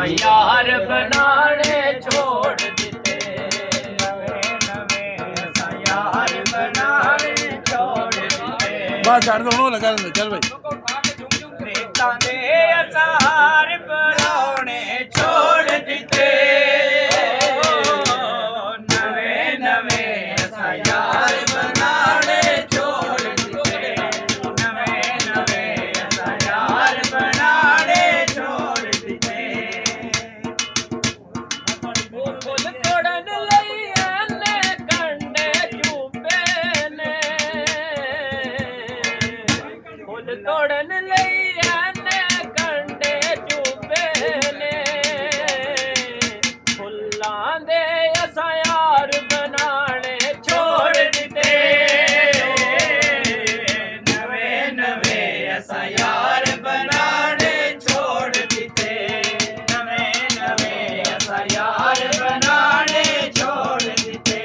यार बनाने छोड़ दिते, नवे यार बनाने छोड़ दिते। बस छड़ दो लगा चल भाई रेता दे असार बनाने छोड़ दिते, नवे यार बनाने छोड़ दिते, नवे यार बनाने छोड़ दिते। फुल तोड़न लई आने कंडे चूपे ने, फुल तोड़न लई आने कंडे चूपे ने, फुल्लां दे असां यार बनाने छोड़ दिते, नवे असां यार बनाने छोड़ दिते, नवे असां यार बनाने छोड़ दिते।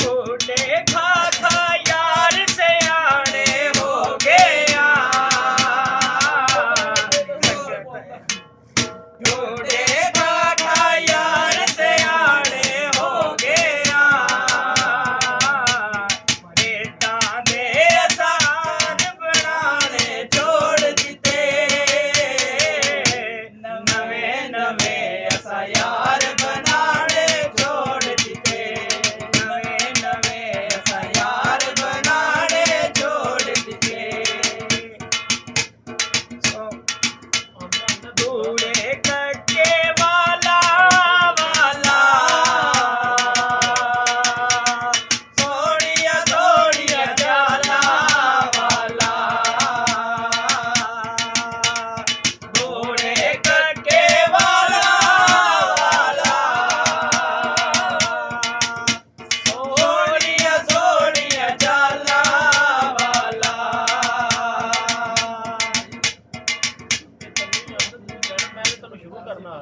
झूठे खा खा यार सियाने हो गया, झूठे खा खा यार सियाने हो गया, रेतां दे असार बनाने छोड़ दिते, नवे असां यार बनाने छोड़ दिते, नवे असां यार बनाने छोड़ दिते। बूढ़े कच्चे वाला वाला, सोनिया सोनिया जाला वाला, बूढ़े कच्चे वाला वाला, सोनिया सोनिया जाला वाला। मैं तो शुरू करना